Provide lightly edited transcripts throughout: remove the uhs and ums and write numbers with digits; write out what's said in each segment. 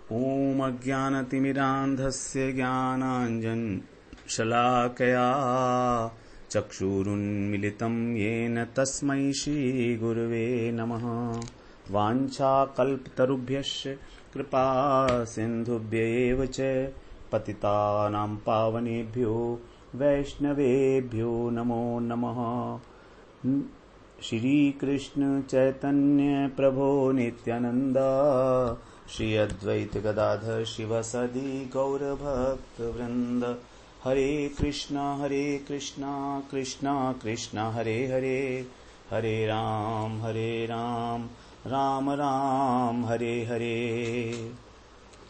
ॐ अज्ञानतिमिरान्धस्य ज्ञानाञ्जनशलाकया चक्षुरुन्मिलितं येन तस्मै श्रीगुरुवे नमः। वाञ्छाकल्पतरुभ्यश्च कृपा सिन्धुभ्यैव च पतितानां पावनेभ्यो वैष्णवेभ्यो नमो नमः। श्री कृष्ण चैतन्य प्रभो नित्यानंद श्री अद्वैत गदाधर शिवसदि गौरभक्त वृंद। हरे कृष्णा कृष्णा कृष्णा हरे हरे, हरे राम राम राम हरे हरे।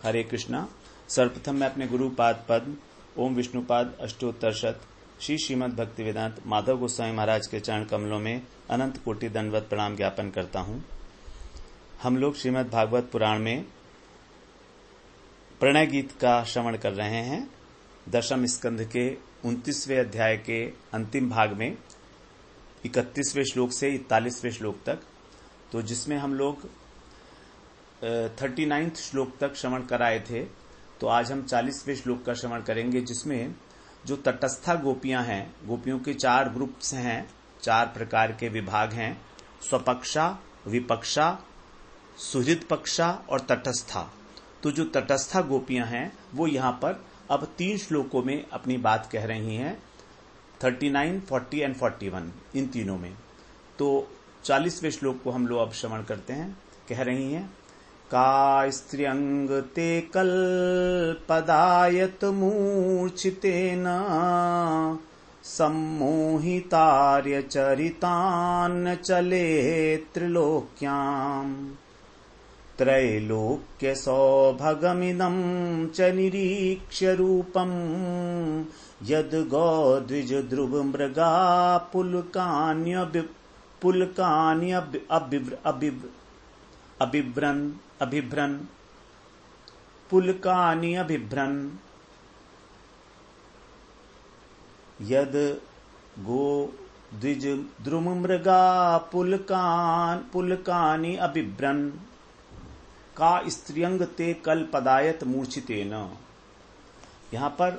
हरे कृष्णा। सर्वप्रथम मैं अपने गुरुपाद पद्म ओम विष्णुपाद अष्टोत्तरशत श्री श्रीमद् भक्ति वेदांत माधव गोस्वामी महाराज के चरण कमलों में अनंत कोटि दंडवत प्रणाम ज्ञापन करता हूं। हम लोग श्रीमद् भागवत पुराण में प्रणय गीत का श्रवण कर रहे हैं। दशम स्कंध के 29वें अध्याय के अंतिम भाग में 31वें श्लोक से 41वें श्लोक तक, तो जिसमें हम लोग 39 श्लोक तक श्रवण कराए थे। तो आज हम 40वें श्लोक का श्रवण करेंगे, जिसमें जो तटस्था गोपियां हैं, गोपियों के 4 ग्रुप्स हैं, 4 प्रकार के विभाग हैं, स्वपक्षा, विपक्षा, सुहृद पक्षा और तटस्था। तो जो तटस्था गोपियां हैं वो यहाँ पर अब 3 श्लोकों में अपनी बात कह रही हैं, 39, 40 एंड 41, इन तीनों में। तो 40वें श्लोक को हम लोग अब श्रवण करते हैं। कह रही हैं, का स्त्रियंग ते कल्पदायत मूर्छितेन सम्मोहितार्य चरितान् चले त्रिलोक्याम् त्रैलोक्य सौभगमिदं च निरीक्ष्य रूपम् यद् गोद्विज ध्रुव मृगा अभिभ्रन पुलकानि अभिभ्रन यद गो द्विज द्रुम मृगा पुलकानि अभिभ्रन का स्त्रियंग ते कल पदायत मूर्छितेन। यहां पर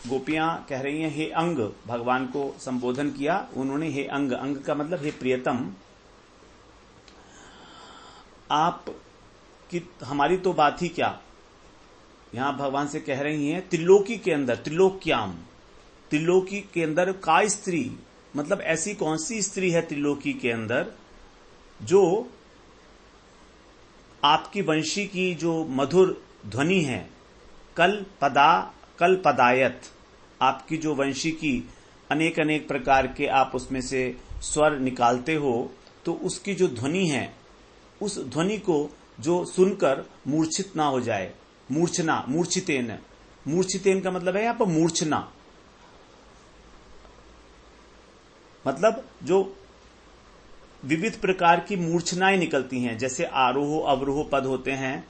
गोपियां कह रही हैं, हे अंग, भगवान को संबोधन किया उन्होंने, हे अंग, अंग का मतलब हे प्रियतम, आप कि हमारी तो बात ही क्या। यहां भगवान से कह रही हैं, त्रिलोकी के अंदर, त्रिलोक्याम, त्रिलोकी के अंदर का स्त्री, मतलब ऐसी कौन सी स्त्री है त्रिलोकी के अंदर जो आपकी वंशी की जो मधुर ध्वनि है, कल पदायत, आपकी जो वंशी की अनेक अनेक प्रकार के आप उसमें से स्वर निकालते हो, तो उसकी जो ध्वनि है, उस ध्वनि को जो सुनकर मूर्छित ना हो जाए। मूर्छना, मूर्छितेन, मूर्छितेन का मतलब है यहां पर मूर्छना, मतलब जो विविध प्रकार की मूर्छनाएं निकलती हैं, जैसे आरोह अवरोह पद होते हैं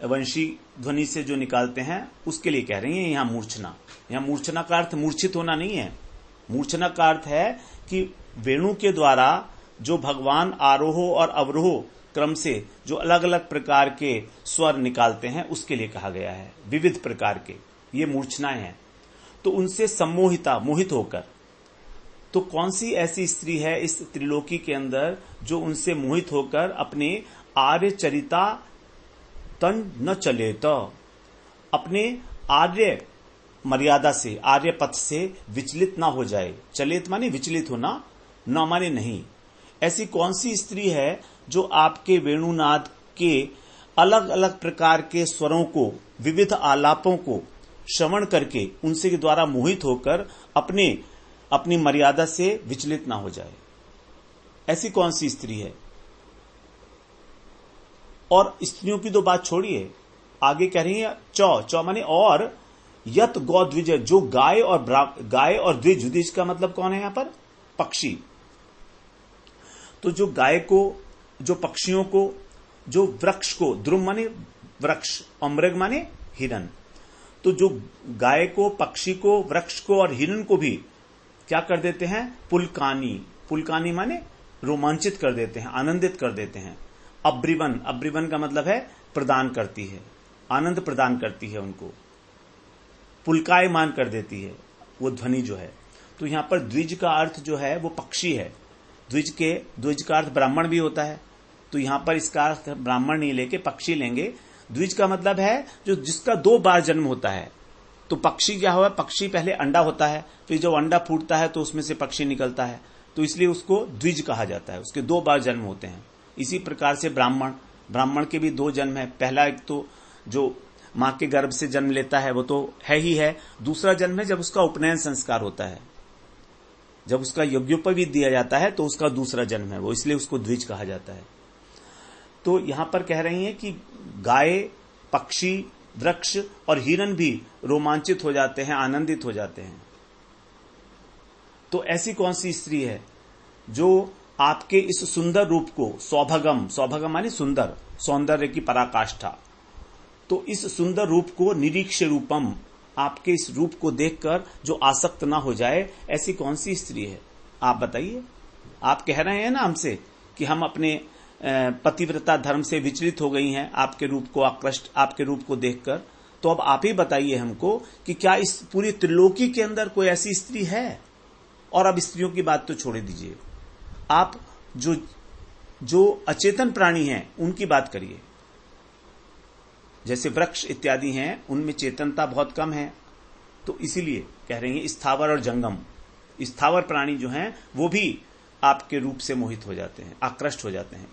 वंशी ध्वनि से जो निकालते हैं, उसके लिए कह रही हैं यहां मूर्छना। यहां मूर्छना का अर्थ मूर्छित होना नहीं है। मूर्छना का अर्थ है कि वेणु के द्वारा जो भगवान आरोह और अवरोह क्रम से जो अलग अलग प्रकार के स्वर निकालते हैं, उसके लिए कहा गया है। विविध प्रकार के ये मूर्छनाएं हैं, तो उनसे सम्मोहिता, मोहित होकर। तो कौन सी ऐसी स्त्री है इस त्रिलोकी के अंदर जो उनसे मोहित होकर अपने आर्य चरिता तन न चले, तो अपने आर्य मर्यादा से, आर्य पथ से विचलित ना हो जाए। चलित माने विचलित होना, न माने नहीं। ऐसी कौन सी स्त्री है जो आपके वेणुनाद के अलग अलग प्रकार के स्वरों को, विविध आलापों को श्रवण करके उनसे के द्वारा मोहित होकर अपनी मर्यादा से विचलित ना हो जाए। ऐसी कौन सी स्त्री है। और स्त्रियों की तो बात छोड़िए, आगे कह रही है चौ माने और, यत गौ द्विज, जो गाय और द्विज, द्विज का मतलब कौन है यहां पर, पक्षी। तो जो गाय को, जो पक्षियों को, जो वृक्ष को, द्रुम माने वृक्ष और मृग माने हिरन, तो जो गाय को, पक्षी को, वृक्ष को और हिरन को भी क्या कर देते हैं, पुलकानी माने रोमांचित कर देते हैं, आनंदित कर देते हैं। अब्रिवन का मतलब है प्रदान करती है। आनंद प्रदान करती है, उनको पुलकायमान कर देती है वो ध्वनि जो है। तो यहां पर द्विज का अर्थ जो है वो पक्षी है। द्विज का अर्थ ब्राह्मण भी होता है, तो यहां पर इसका अर्थ ब्राह्मण नहीं लेके पक्षी लेंगे। द्विज का मतलब है जो जिसका 2 बार जन्म होता है। तो पक्षी क्या हुआ, पक्षी पहले अंडा होता है, फिर जब अंडा फूटता है तो उसमें से पक्षी निकलता है, तो इसलिए उसको द्विज कहा जाता है, उसके 2 बार जन्म होते हैं। इसी प्रकार से ब्राह्मण के भी 2 जन्म है। पहला एक तो जो मां के गर्भ से जन्म लेता है वो तो है ही है, दूसरा जन्म है जब उसका उपनयन संस्कार होता है, जब उसका यज्ञोपवीत दिया जाता है तो उसका दूसरा जन्म है वो, इसलिए उसको द्विज कहा जाता है। तो यहां पर कह रही हैं कि गाय, पक्षी, वृक्ष और हिरन भी रोमांचित हो जाते हैं, आनंदित हो जाते हैं। तो ऐसी कौन सी स्त्री है जो आपके इस सुंदर रूप को, सौभगम माने सुंदर, सौंदर्य की पराकाष्ठा, तो इस सुंदर रूप को निरीक्ष रूपम, आपके इस रूप को देखकर जो आसक्त ना हो जाए, ऐसी कौन सी स्त्री है आप बताइए। आप कह रहे हैं ना हमसे कि हम अपने पतिव्रता धर्म से विचलित हो गई हैं आपके रूप को आपके रूप को देखकर, तो अब आप ही बताइए हमको कि क्या इस पूरी त्रिलोकी के अंदर कोई ऐसी स्त्री है। और अब स्त्रियों की बात तो छोड़ दीजिए, आप जो अचेतन प्राणी हैं उनकी बात करिए। जैसे वृक्ष इत्यादि हैं, उनमें चेतनता बहुत कम है, तो इसीलिए कह रहे हैं स्थावर और जंगम, स्थावर प्राणी जो हैं वो भी आपके रूप से मोहित हो जाते हैं, आकृष्ट हो जाते हैं।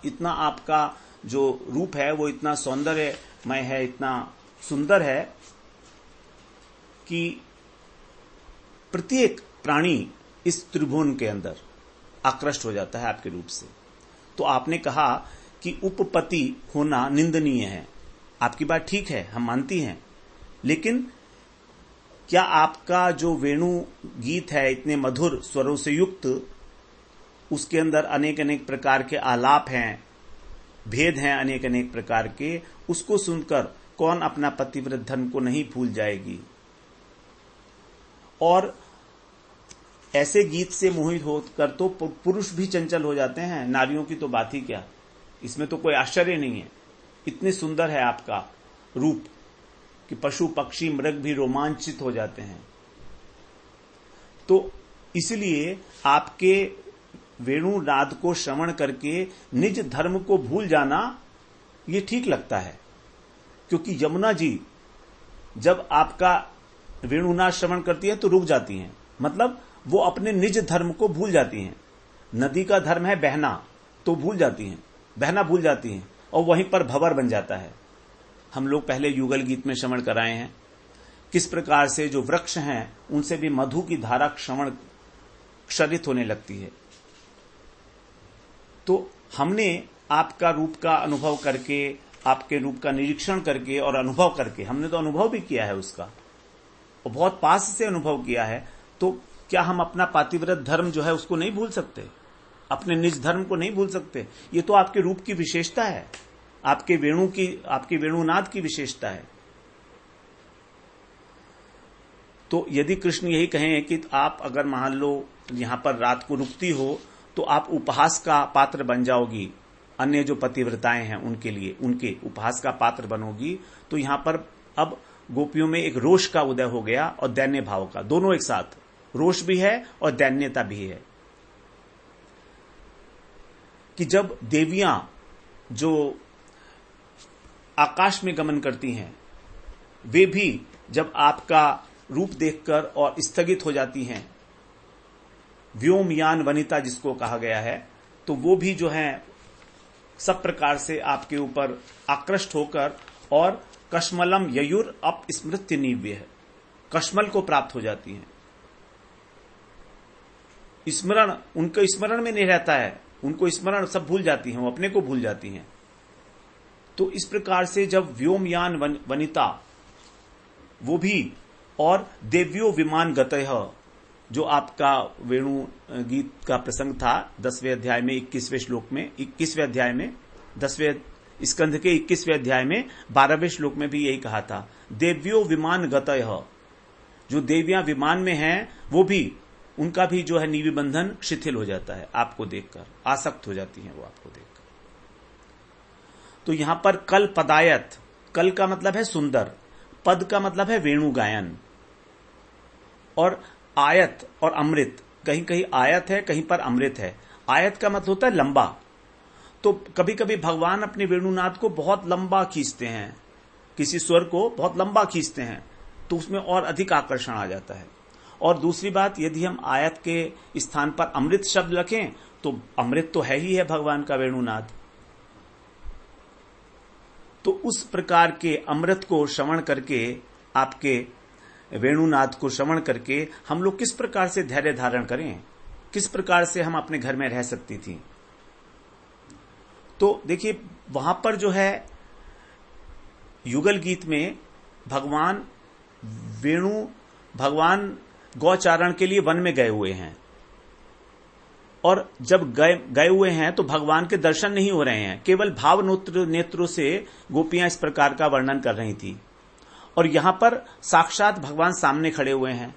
इतना आपका जो रूप है वो इतना सौंदर्यमय है, इतना सुंदर है कि प्रत्येक प्राणी इस त्रिभुवन के अंदर आकृष्ट हो जाता है आपके रूप से। तो आपने कहा कि उपपति होना निंदनीय है, आपकी बात ठीक है, हम मानती हैं, लेकिन क्या आपका जो वेणु गीत है इतने मधुर स्वरों से युक्त, उसके अंदर अनेक अनेक प्रकार के आलाप हैं, भेद हैं अनेक अनेक प्रकार के, उसको सुनकर कौन अपना पतिव्रत धर्म को नहीं भूल जाएगी। और ऐसे गीत से मोहित होकर तो पुरुष भी चंचल हो जाते हैं, नारियों की तो बात ही क्या, इसमें तो कोई आश्चर्य नहीं है। इतने सुंदर है आपका रूप कि पशु पक्षी मृग भी रोमांचित हो जाते हैं। तो इसलिए आपके वेणुनाद को श्रवण करके निज धर्म को भूल जाना ये ठीक लगता है, क्योंकि यमुना जी जब आपका वेणुनाद श्रवण करती है तो रुक जाती हैं, मतलब वो अपने निज धर्म को भूल जाती हैं। नदी का धर्म है बहना, तो भूल जाती हैं, बहना भूल जाती हैं, और वहीं पर भंवर बन जाता है। हम लोग पहले युगल गीत में श्रवण कराए हैं किस प्रकार से जो वृक्ष हैं उनसे भी मधु की धारा श्रवण क्षरित होने लगती है। तो हमने आपका रूप का अनुभव करके, आपके रूप का निरीक्षण करके और अनुभव करके, हमने तो अनुभव भी किया है उसका, और बहुत पास से अनुभव किया है, तो क्या हम अपना पातिव्रत धर्म जो है उसको नहीं भूल सकते, अपने निज धर्म को नहीं भूल सकते? ये तो आपके रूप की विशेषता है, आपके वेणुनाद की विशेषता है। तो यदि कृष्ण यही कहें कि आप अगर मान लो यहां पर रात को रुकती हो तो आप उपहास का पात्र बन जाओगी, अन्य जो पतिव्रताएं हैं उनके लिए उनके उपहास का पात्र बनोगी, तो यहां पर अब गोपियों में एक रोष का उदय हो गया और दैन्य भाव का, दोनों एक साथ, रोष भी है और दैन्यता भी है। कि जब देवियां जो आकाश में गमन करती हैं, वे भी जब आपका रूप देखकर और स्थगित हो जाती हैं, व्योमयान वनिता जिसको कहा गया है, तो वो भी जो है सब प्रकार से आपके ऊपर आकृष्ट होकर और कश्मलम ययुर अप स्मृत्य निव्य है, कश्मल को प्राप्त हो जाती हैं। स्मरण, उनको स्मरण में नहीं रहता है, उनको स्मरण सब भूल जाती हैं, वो अपने को भूल जाती हैं। तो इस प्रकार से जब व्योमयान वनिता वो भी, और देव्यो विमान गतः, जो आपका वेणु गीत का प्रसंग था 10वें अध्याय में 21वें श्लोक में, 21वें अध्याय में 10वें स्कंध के 21वें अध्याय में 12वें श्लोक में भी यही कहा था, देव्यो विमान गतः, जो देवियां विमान में हैं वो भी, उनका भी जो है निवि बंधन शिथिल हो जाता है आपको देखकर, आसक्त हो जाती हैं वो आपको देखकर। तो यहां पर कल पदायत, कल का मतलब है सुंदर, पद का मतलब है वेणु गायन, और आयत और अमृत, कहीं कहीं आयत है कहीं पर अमृत है। आयत का मतलब होता है लंबा, तो कभी कभी भगवान अपने वेणुनाद को बहुत लंबा खींचते हैं, किसी स्वर को बहुत लंबा खींचते हैं, तो उसमें और अधिक आकर्षण आ जाता है। और दूसरी बात, यदि हम आयत के स्थान पर अमृत शब्द रखें तो अमृत तो है ही है भगवान का वेणुनाद, तो उस प्रकार के अमृत को श्रवण करके, आपके वेणुनाद को श्रवण करके हम लोग किस प्रकार से धैर्य धारण करें, किस प्रकार से हम अपने घर में रह सकती थी। तो देखिए वहां पर जो है युगल गीत में भगवान गौचारण के लिए वन में गए हुए हैं, और जब गए हुए हैं तो भगवान के दर्शन नहीं हो रहे हैं, केवल भाव नेत्रों से गोपियां इस प्रकार का वर्णन कर रही थी, और यहां पर साक्षात भगवान सामने खड़े हुए हैं।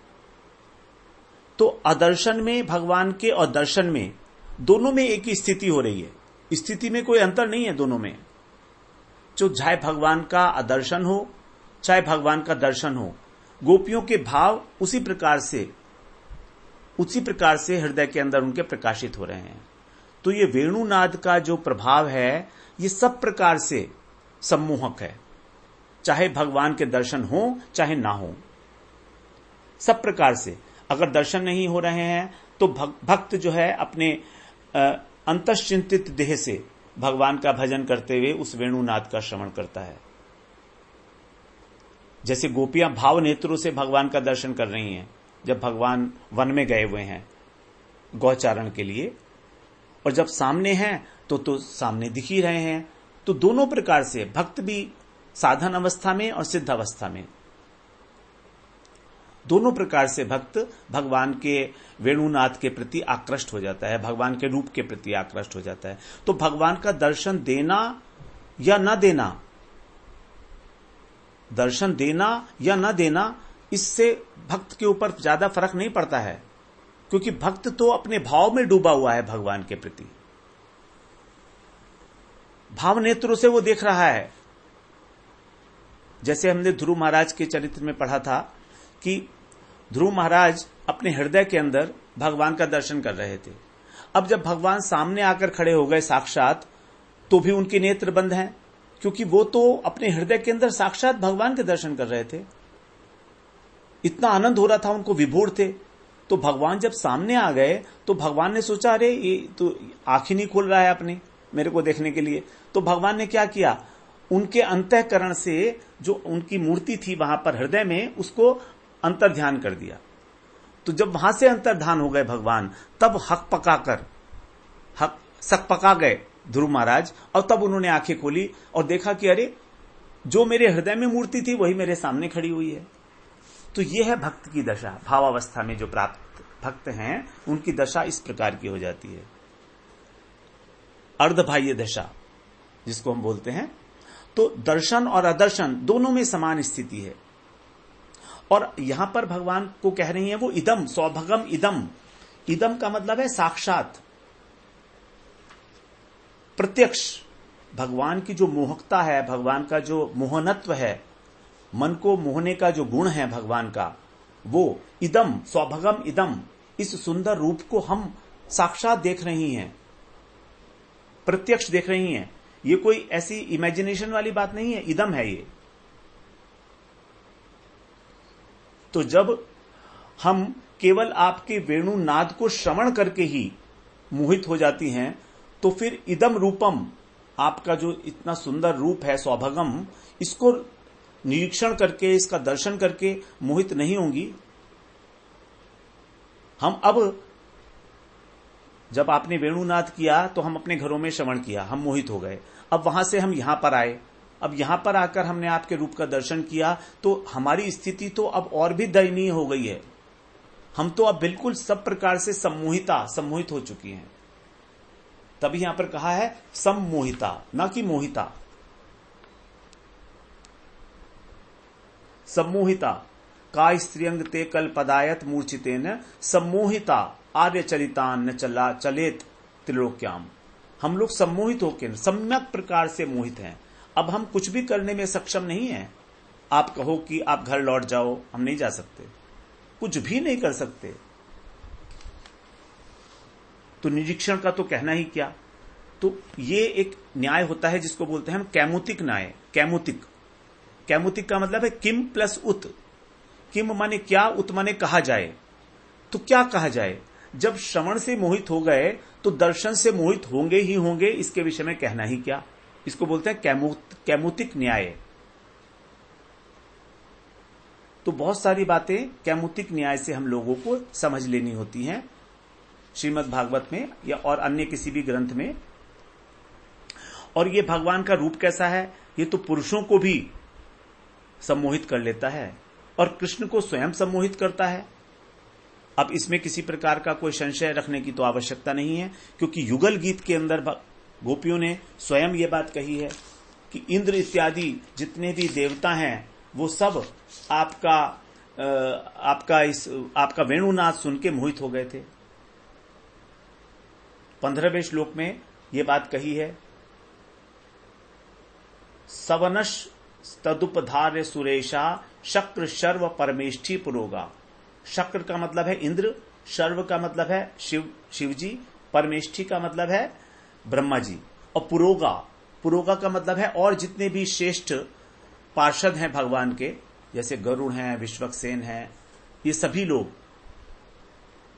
तो अदर्शन में भगवान के और दर्शन में, दोनों में एक ही स्थिति हो रही है, स्थिति में कोई अंतर नहीं है दोनों में। जो चाहे भगवान का अदर्शन हो चाहे भगवान का दर्शन हो, गोपियों के भाव उसी प्रकार से हृदय के अंदर उनके प्रकाशित हो रहे हैं। तो ये वेणुनाद का जो प्रभाव है ये सब प्रकार से सम्मोहक है, चाहे भगवान के दर्शन हो चाहे ना हो, सब प्रकार से। अगर दर्शन नहीं हो रहे हैं तो भक्त जो है अपने अंतश्चिंतित देह से भगवान का भजन करते हुए उस वेणुनाद का श्रवण करता है। जैसे गोपियां भाव नेत्रों से भगवान का दर्शन कर रही हैं जब भगवान वन में गए हुए हैं गौचारण के लिए, और जब सामने हैं तो सामने दिख ही रहे हैं। तो दोनों प्रकार से भक्त भी साधन अवस्था में और सिद्ध अवस्था में, दोनों प्रकार से भक्त भगवान के वेणुनाद के प्रति आकृष्ट हो जाता है, भगवान के रूप के प्रति आकृष्ट हो जाता है। तो भगवान का दर्शन देना या न देना, दर्शन देना या न देना, इससे भक्त के ऊपर ज्यादा फर्क नहीं पड़ता है, क्योंकि भक्त तो अपने भाव में डूबा हुआ है भगवान के प्रति, भाव नेत्रों से वो देख रहा है। जैसे हमने ध्रुव महाराज के चरित्र में पढ़ा था कि ध्रुव महाराज अपने हृदय के अंदर भगवान का दर्शन कर रहे थे। अब जब भगवान सामने आकर खड़े हो गए साक्षात, तो भी उनके नेत्र बंद हैं, क्योंकि वो तो अपने हृदय के अंदर साक्षात भगवान के दर्शन कर रहे थे, इतना आनंद हो रहा था उनको, विभोर थे। तो भगवान जब सामने आ गए तो भगवान ने सोचा अरे ये तो आंख ही नहीं खोल रहा है अपनी मेरे को देखने के लिए। तो भगवान ने क्या किया, उनके अंतःकरण से जो उनकी मूर्ति थी वहां पर हृदय में, उसको अंतर्ध्यान कर दिया। तो जब वहां से अंतर्ध्यान हो गए भगवान, तब सक पका गए ध्रुव महाराज, और तब उन्होंने आंखें खोली और देखा कि अरे जो मेरे हृदय में मूर्ति थी वही मेरे सामने खड़ी हुई है। तो यह है भक्त की दशा। भावावस्था में जो प्राप्त भक्त हैं उनकी दशा इस प्रकार की हो जाती है, अर्धबाह्य दशा जिसको हम बोलते हैं। तो दर्शन और अदर्शन दोनों में समान स्थिति है, और यहां पर भगवान को कह रही है वो इदम सौभगम इदम। इदम का मतलब है साक्षात, प्रत्यक्ष। भगवान की जो मोहकता है, भगवान का जो मोहनत्व है, मन को मोहने का जो गुण है भगवान का, वो इदम सौभगम इदम, इस सुंदर रूप को हम साक्षात देख रही हैं, प्रत्यक्ष देख रही हैं। ये कोई ऐसी इमेजिनेशन वाली बात नहीं है, इदम है ये। तो जब हम केवल आपके वेणुनाद को श्रवण करके ही मोहित हो जाती हैं, तो फिर इदम रूपम, आपका जो इतना सुंदर रूप है सौभगम, इसको निरीक्षण करके, इसका दर्शन करके मोहित नहीं होंगी। हम अब जब आपने वेणुनाद किया तो हम अपने घरों में श्रवण किया, हम मोहित हो गए। अब वहां से हम यहां पर आए, अब यहां पर आकर हमने आपके रूप का दर्शन किया, तो हमारी स्थिति तो अब और भी दयनीय हो गई है। हम तो अब बिल्कुल सब प्रकार से सम्मोहित हो चुकी हैं। तभी यहां पर कहा है सम्मोहिता, न कि मोहिता। सम्मोहिता का स्त्रियंग ते कल पदायत मूर्छितेन सम्मोहिता आर्य चरितान न चलेत त्रिलोक्याम। हम लोग सम्मोहित होकर सम्यक प्रकार से मोहित हैं। अब हम कुछ भी करने में सक्षम नहीं है। आप कहो कि आप घर लौट जाओ, हम नहीं जा सकते, कुछ भी नहीं कर सकते। तो निरीक्षण का तो कहना ही क्या। तो ये एक न्याय होता है जिसको बोलते हैं हम कैमुतिक न्याय। कैमुतिक का मतलब है किम प्लस उत। किम माने क्या, उत माने कहा जाए। तो क्या कहा जाए? जब श्रवण से मोहित हो गए तो दर्शन से मोहित होंगे ही होंगे, इसके विषय में कहना ही क्या। इसको बोलते हैं कैमुतिक न्याय। तो बहुत सारी बातें कैमुतिक न्याय से हम लोगों को समझ लेनी होती हैं, श्रीमद् भागवत में या और अन्य किसी भी ग्रंथ में। और ये भगवान का रूप कैसा है? ये तो पुरुषों को भी सम्मोहित कर लेता है और कृष्ण को स्वयं सम्मोहित करता है। अब इसमें किसी प्रकार का कोई संशय रखने की तो आवश्यकता नहीं है, क्योंकि युगल गीत के अंदर गोपियों ने स्वयं ये बात कही है कि इंद्र इत्यादि जितने भी देवता हैं वो सब आपका वेणुनाद सुन के मोहित हो गए थे। 15वें श्लोक में ये बात कही है, सवनश तदुपधार्य सुरेशा शक्र शर्व परमेष्ठी पुरोगा। शक्र का मतलब है इंद्र, शर्व का मतलब है शिव जी, परमेष्ठी का मतलब है ब्रह्मा जी, और पुरोगा का मतलब है और जितने भी श्रेष्ठ पार्षद हैं भगवान के, जैसे गरुड़ हैं, विश्वक्सेन हैं, ये सभी लोग।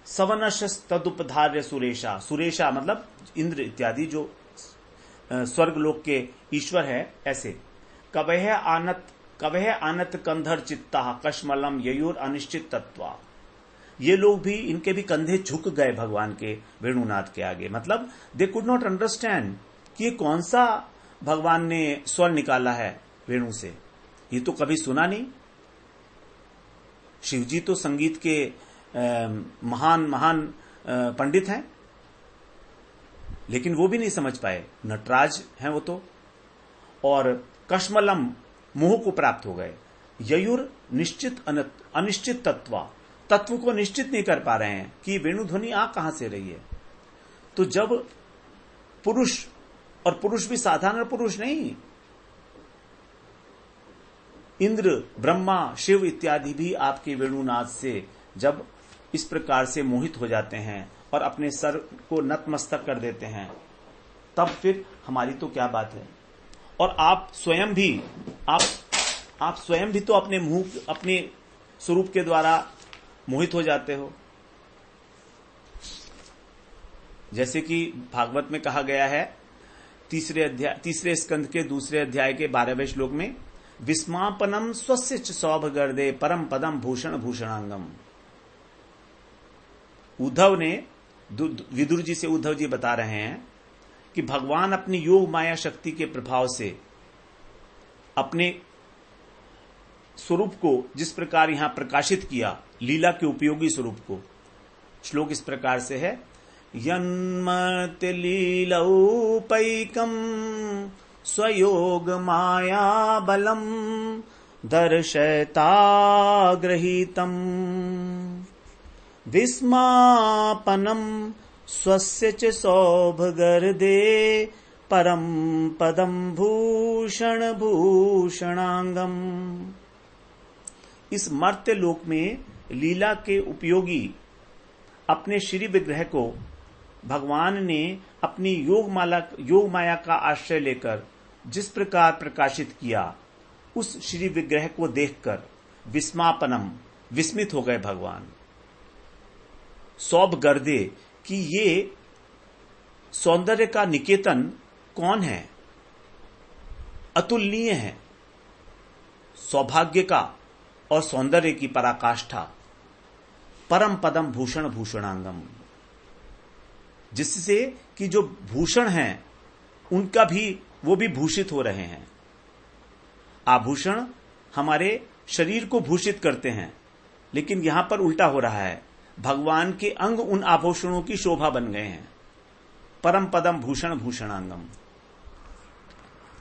सवनश तदुपधार्य सुरेशा, सुरेशा मतलब इंद्र इत्यादि जो स्वर्गलोक के ईश्वर है, ऐसे। कवह आनत कंधर चित्ता कश्मलम ययुर अनिश्चित तत्वा। ये लोग भी, इनके भी कंधे झुक गए भगवान के वेणुनाद के आगे। मतलब दे कुड नॉट अंडरस्टैंड कि ये कौन सा भगवान ने स्वर निकाला है वेणु से, ये तो कभी सुना नहीं। शिवजी तो संगीत के महान पंडित हैं, लेकिन वो भी नहीं समझ पाए। नटराज हैं वो तो। और कश्मलम मोह को प्राप्त हो गए। ययुर अनिश्चित तत्व को निश्चित नहीं कर पा रहे हैं कि वेणु ध्वनि आ कहां से रही है। तो जब पुरुष, और पुरुष भी साधारण पुरुष नहीं, इंद्र, ब्रह्मा, शिव इत्यादि भी आपके वेणुनाद से जब इस प्रकार से मोहित हो जाते हैं और अपने सर को नतमस्तक कर देते हैं, तब फिर हमारी तो क्या बात है। और आप स्वयं भी तो अपने मुंह, अपने स्वरूप के द्वारा मोहित हो जाते हो। जैसे कि भागवत में कहा गया है तीसरे स्कंद के 2 अध्याय के 12वें श्लोक में, विस्मापनम स्वस्य च सौभगर्दे परम पदम भूषण भूषणांगम। उद्धव ने, विदुर जी से उद्धव जी बता रहे हैं कि भगवान अपनी योग माया शक्ति के प्रभाव से अपने स्वरूप को जिस प्रकार यहां प्रकाशित किया, लीला के उपयोगी स्वरूप को। श्लोक इस प्रकार से है, यन्मत लीलौपैकम स्वयोग माया बलम दर्शयताग्रहीतम विस्मापनम स्वस्य च सौभगर्दे परम पदम भूषण भूषणांगम। इस मर्त्य लोक में लीला के उपयोगी अपने श्री विग्रह को भगवान ने अपनी योग माया का आश्रय लेकर जिस प्रकार प्रकाशित किया, उस श्री विग्रह को देखकर विस्मापनम, विस्मित हो गए भगवान। सौभ गर्दे कि ये सौंदर्य का निकेतन कौन है, अतुलनीय है, सौभाग्य का और सौंदर्य की पराकाष्ठा, परम पदम भूषण भूषणांगम, जिससे कि जो भूषण हैं उनका भी, वो भी भूषित हो रहे हैं। आभूषण हमारे शरीर को भूषित करते हैं, लेकिन यहां पर उल्टा हो रहा है, भगवान के अंग उन आभूषणों की शोभा बन गए हैं। परम पदम भूषण भूषणांगम।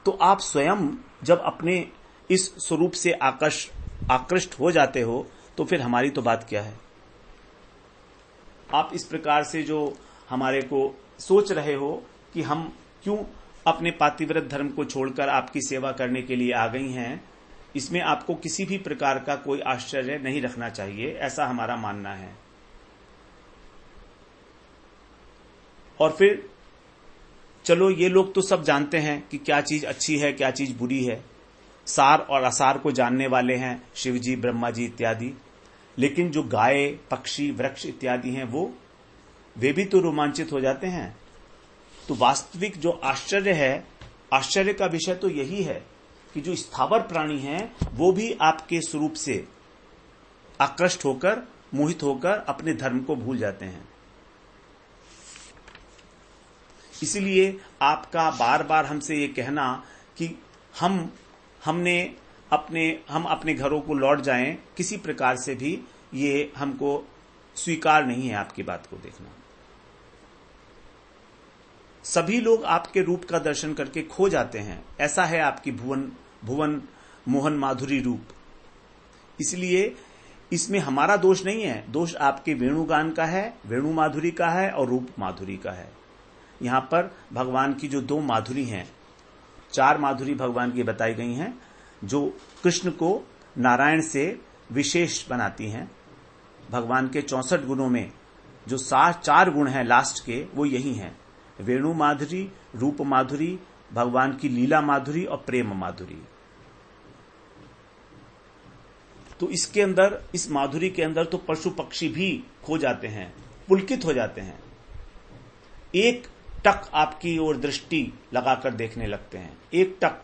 तो आप स्वयं जब अपने इस स्वरूप से आकृष्ट हो जाते हो, तो फिर हमारी तो बात क्या है। आप इस प्रकार से जो हमारे को सोच रहे हो कि हम क्यों अपने पातिव्रत धर्म को छोड़कर आपकी सेवा करने के लिए आ गई हैं, इसमें आपको किसी भी प्रकार का कोई आश्चर्य नहीं रखना चाहिए, ऐसा हमारा मानना है। और फिर चलो, ये लोग तो सब जानते हैं कि क्या चीज अच्छी है, क्या चीज बुरी है, सार और असार को जानने वाले हैं शिव जी, ब्रह्मा जी इत्यादि। लेकिन जो गाय, पक्षी, वृक्ष इत्यादि हैं वे भी तो रोमांचित हो जाते हैं। तो वास्तविक जो आश्चर्य है, आश्चर्य का विषय तो यही है कि जो स्थावर प्राणी हैं वो भी आपके स्वरूप से आकृष्ट होकर, मोहित होकर अपने धर्म को भूल जाते हैं। इसलिए आपका बार बार हमसे ये कहना कि हम अपने घरों को लौट जाएं, किसी प्रकार से भी ये हमको स्वीकार नहीं है। आपकी बात को देखना, सभी लोग आपके रूप का दर्शन करके खो जाते हैं, ऐसा है आपकी भुवन मोहन माधुरी रूप। इसलिए इसमें हमारा दोष नहीं है, दोष आपके वेणुगान का है, वेणु माधुरी का है और रूप माधुरी का है। यहां पर भगवान की जो 2 माधुरी हैं, 4 माधुरी भगवान की बताई गई हैं, जो कृष्ण को नारायण से विशेष बनाती हैं। भगवान के 64 गुणों में जो 4 गुण हैं लास्ट के, वो यही हैं: वेणु माधुरी, रूप माधुरी, भगवान की लीला माधुरी और प्रेम माधुरी। तो इसके अंदर, इस माधुरी के अंदर तो पशु पक्षी भी खो जाते हैं, पुलकित हो जाते हैं, एक टक आपकी ओर दृष्टि लगाकर देखने लगते हैं। एक टक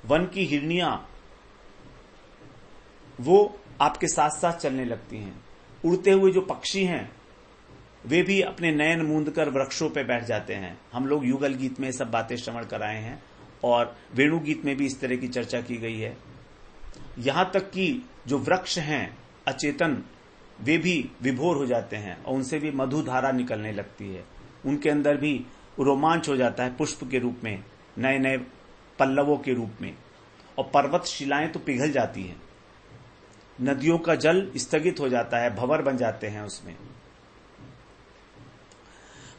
वन की हिरनियां वो आपके साथ साथ चलने लगती हैं। उड़ते हुए जो पक्षी हैं वे भी अपने नयन मूंद कर वृक्षों पर बैठ जाते हैं। हम लोग युगल गीत में सब बातें श्रवण कराए हैं और वेणु गीत में भी इस तरह की चर्चा की गई है। यहां तक कि जो वृक्ष हैं अचेतन, वे भी विभोर हो जाते हैं और उनसे भी मधुधारा निकलने लगती है। उनके अंदर भी रोमांच हो जाता है पुष्प के रूप में, नए नए पल्लवों के रूप में। और पर्वत शिलाएं तो पिघल जाती हैं, नदियों का जल स्थगित हो जाता है, भंवर बन जाते हैं उसमें।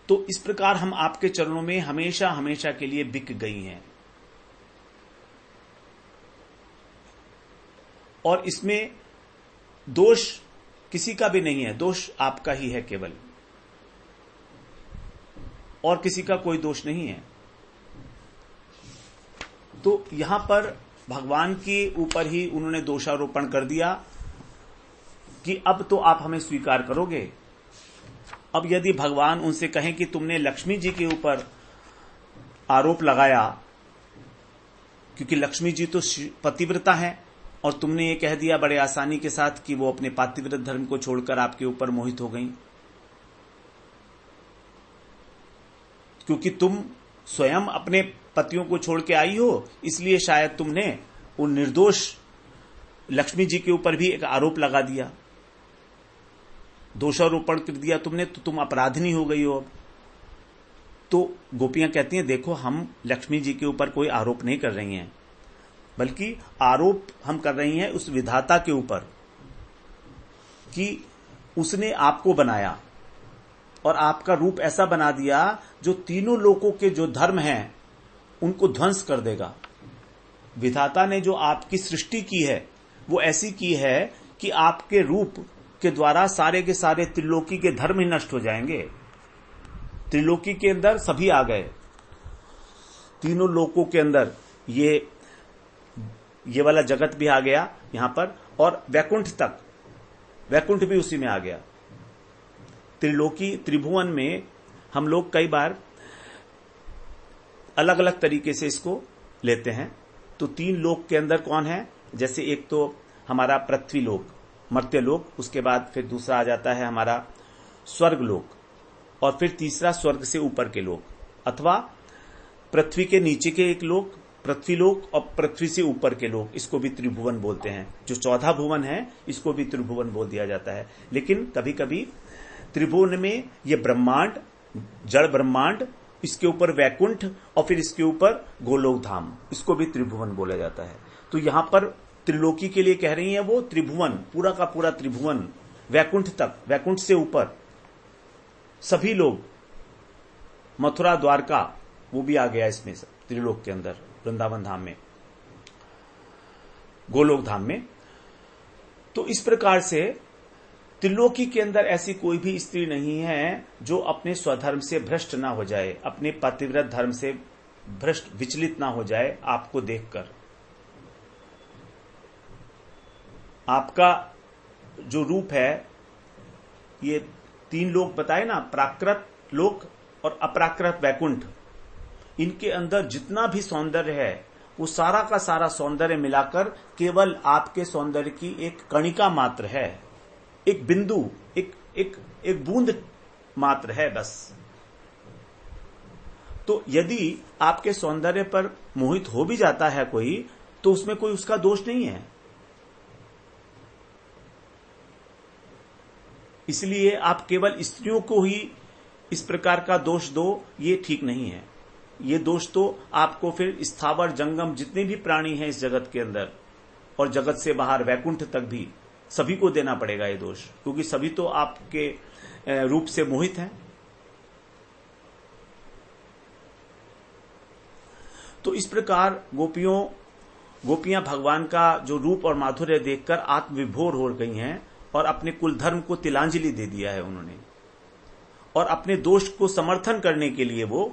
तो इस प्रकार हम आपके चरणों में हमेशा हमेशा के लिए बिक गई हैं। और इसमें दोष किसी का भी नहीं है, दोष आपका ही है केवल, और किसी का कोई दोष नहीं है। तो यहां पर भगवान के ऊपर ही उन्होंने दोषारोपण कर दिया कि अब तो आप हमें स्वीकार करोगे। अब यदि भगवान उनसे कहें कि तुमने लक्ष्मी जी के ऊपर आरोप लगाया, क्योंकि लक्ष्मी जी तो पतिव्रता हैं, और तुमने ये कह दिया बड़े आसानी के साथ कि वो अपने पातिव्रत धर्म को छोड़कर आपके ऊपर मोहित हो गई, क्योंकि तुम स्वयं अपने पतियों को छोड़ के आई हो, इसलिए शायद तुमने उन निर्दोष लक्ष्मी जी के ऊपर भी एक आरोप लगा दिया, दोषारोपण कर दिया तुमने, तो तुम अपराधिनी हो गई हो अब। तो गोपियां कहती हैं, देखो हम लक्ष्मी जी के ऊपर कोई आरोप नहीं कर रही हैं, बल्कि आरोप हम कर रही हैं उस विधाता के ऊपर कि उसने आपको बनाया और आपका रूप ऐसा बना दिया जो तीनों लोकों के जो धर्म हैं उनको ध्वंस कर देगा। विधाता ने जो आपकी सृष्टि की है वो ऐसी की है कि आपके रूप के द्वारा सारे के सारे त्रिलोकी के धर्म ही नष्ट हो जाएंगे। त्रिलोकी के अंदर सभी आ गए, तीनों लोकों के अंदर ये वाला जगत भी आ गया यहां पर, और वैकुंठ तक, वैकुंठ भी उसी में आ गया। त्रिलोकी त्रिभुवन में हम लोग कई बार अलग अलग तरीके से इसको लेते हैं। तो 3 लोक के अंदर कौन है, जैसे एक तो हमारा पृथ्वी लोक, मर्त्य लोक, उसके बाद फिर दूसरा आ जाता है हमारा स्वर्ग लोक, और फिर तीसरा स्वर्ग से ऊपर के लोक, अथवा पृथ्वी के नीचे के एक लोक पृथ्वी लोक और पृथ्वी से ऊपर के लोक, इसको भी त्रिभुवन बोलते हैं। जो 14 भुवन है इसको भी त्रिभुवन बोल दिया जाता है। लेकिन कभी कभी त्रिभुवन में ये ब्रह्मांड, जड़ ब्रह्मांड, इसके ऊपर वैकुंठ और फिर इसके ऊपर गोलोक धाम, इसको भी त्रिभुवन बोला जाता है। तो यहां पर त्रिलोकी के लिए कह रही है वो त्रिभुवन, पूरा का पूरा त्रिभुवन, वैकुंठ तक, वैकुंठ से ऊपर सभी लोग, मथुरा द्वारका वो भी आ गया इसमें त्रिलोक के अंदर, वृंदावन धाम में, गोलोक धाम में। तो इस प्रकार से त्रिलोकी के अंदर ऐसी कोई भी स्त्री नहीं है जो अपने स्वधर्म से भ्रष्ट ना हो जाए, अपने पतिव्रत धर्म से भ्रष्ट विचलित ना हो जाए। आपको देखकर आपका जो रूप है, ये 3 लोक बताए ना, प्राकृत लोक और अप्राकृत वैकुंठ, इनके अंदर जितना भी सौंदर्य है वो सारा का सारा सौंदर्य मिलाकर केवल आपके सौंदर्य की एक कणिका मात्र है, एक बिंदु, एक बूंद मात्र है बस। तो यदि आपके सौंदर्य पर मोहित हो भी जाता है कोई, तो उसमें कोई उसका दोष नहीं है। इसलिए आप केवल स्त्रियों को ही इस प्रकार का दोष दो, ये ठीक नहीं है। ये दोष तो आपको फिर स्थावर जंगम जितने भी प्राणी हैं इस जगत के अंदर और जगत से बाहर वैकुंठ तक भी, सभी को देना पड़ेगा ये दोष, क्योंकि सभी तो आपके रूप से मोहित हैं। तो इस प्रकार गोपियां भगवान का जो रूप और माधुर्य देखकर आत्मविभोर हो गई हैं और अपने कुल धर्म को तिलांजलि दे दिया है उन्होंने, और अपने दोष को समर्थन करने के लिए वो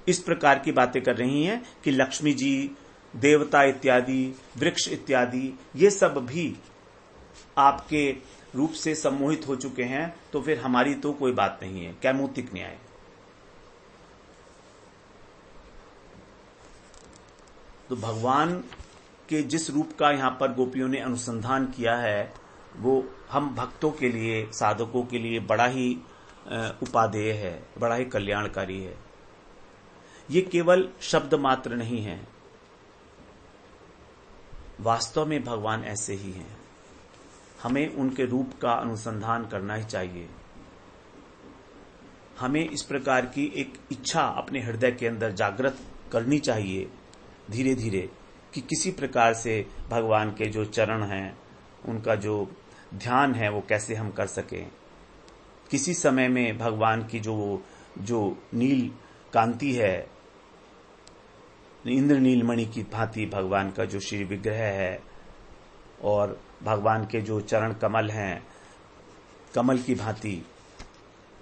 इस प्रकार की बातें कर रही हैं कि लक्ष्मी जी, देवता इत्यादि, वृक्ष इत्यादि, ये सब भी आपके रूप से सम्मोहित हो चुके हैं, तो फिर हमारी तो कोई बात नहीं है। कैमोतिक न्याय। तो भगवान के जिस रूप का यहां पर गोपियों ने अनुसंधान किया है, वो हम भक्तों के लिए, साधकों के लिए बड़ा ही उपादेय है, बड़ा ही कल्याणकारी है। ये केवल शब्द मात्र नहीं है, वास्तव में भगवान ऐसे ही हैं। हमें उनके रूप का अनुसंधान करना ही चाहिए। हमें इस प्रकार की एक इच्छा अपने हृदय के अंदर जागृत करनी चाहिए धीरे धीरे, कि किसी प्रकार से भगवान के जो चरण हैं, उनका जो ध्यान है वो कैसे हम कर सकें। किसी समय में भगवान की जो नील कांति है, इंद्र नीलमणि की भांति भगवान का जो श्री विग्रह है, और भगवान के जो चरण कमल हैं, कमल की भांति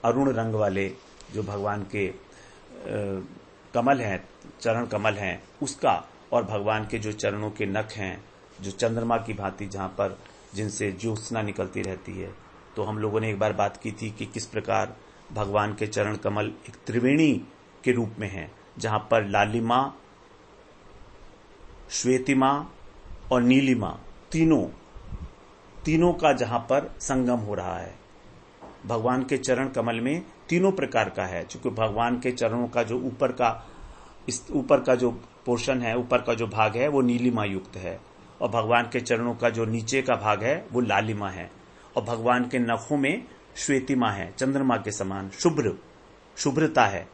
अरुण रंग वाले जो भगवान के कमल हैं, चरण कमल हैं, उसका, और भगवान के जो चरणों के नख हैं जो चंद्रमा की भांति, जहां पर जिनसे ज्योत्सना निकलती रहती है। तो हम लोगों ने एक बार बात की थी कि किस प्रकार भगवान के चरण कमल एक त्रिवेणी के रूप में है, जहां पर लालिमा, श्वेतिमा और नीलिमा तीनों का जहां पर संगम हो रहा है। भगवान के चरण कमल में तीनों प्रकार का है, क्योंकि भगवान के चरणों का जो ऊपर का जो पोर्शन है, ऊपर का जो भाग है वो नीलिमा युक्त है, और भगवान के चरणों का जो नीचे का भाग है वो लालिमा है, और भगवान के नखों में श्वेतिमा है, चंद्रमा के समान शुभ्रता है।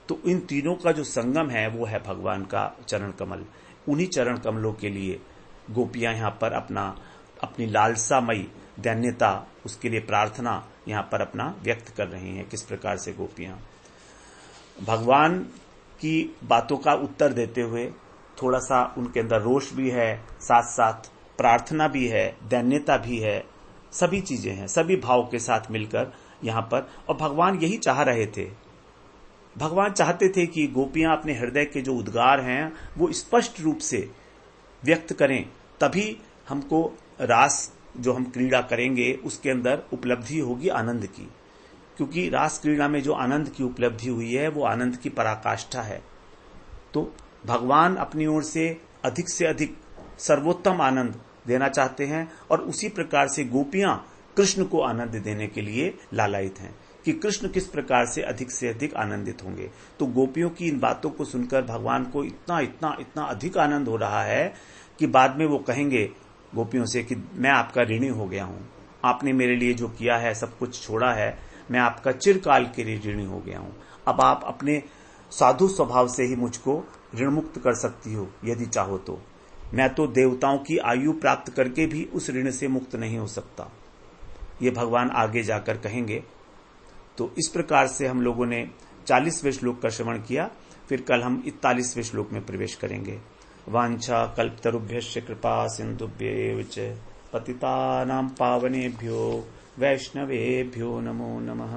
तो इन तीनों का जो संगम है वो है भगवान का चरण कमल। उन्हीं चरण कमलों के लिए गोपियां यहां पर अपनी लालसामयी दैन्यता, उसके लिए प्रार्थना यहां पर अपना व्यक्त कर रही हैं। किस प्रकार से गोपियां भगवान की बातों का उत्तर देते हुए, थोड़ा सा उनके अंदर रोष भी है, साथ साथ प्रार्थना भी है, दैन्यता भी है, सभी चीजें हैं, सभी भाव के साथ मिलकर यहां पर। और भगवान यही चाह रहे थे। भगवान चाहते थे कि गोपियां अपने हृदय के जो उद्गार हैं वो स्पष्ट रूप से व्यक्त करें, तभी हमको रास जो हम क्रीड़ा करेंगे उसके अंदर उपलब्धि होगी आनंद की। क्योंकि रास क्रीड़ा में जो आनंद की उपलब्धि हुई है वो आनंद की पराकाष्ठा है। तो भगवान अपनी ओर से अधिक सर्वोत्तम आनंद देना चाहते हैं, और उसी प्रकार से गोपियां कृष्ण को आनंद देने के लिए लालायित हैं कि कृष्ण किस प्रकार से अधिक आनंदित होंगे। तो गोपियों की इन बातों को सुनकर भगवान को इतना अधिक आनंद हो रहा है कि बाद में वो कहेंगे गोपियों से कि मैं आपका ऋणी हो गया हूं, आपने मेरे लिए जो किया है, सब कुछ छोड़ा है, मैं आपका चिरकाल के लिए ऋणी हो गया हूं। अब आप अपने साधु स्वभाव से ही मुझको ऋण मुक्त कर सकती हो यदि चाहो तो। मैं तो देवताओं की आयु प्राप्त करके भी उस ऋण से मुक्त नहीं हो सकता, ये भगवान आगे जाकर कहेंगे। तो इस प्रकार से हम लोगों ने 40वें श्लोक का श्रवण किया। फिर कल हम 41वें श्लोक में प्रवेश करेंगे। वांछा कल्पतरुभ्यश्च कृपा सिंधुभ्येव च पतितानां पावनेभ्यो वैष्णवेभ्यो नमो नमः।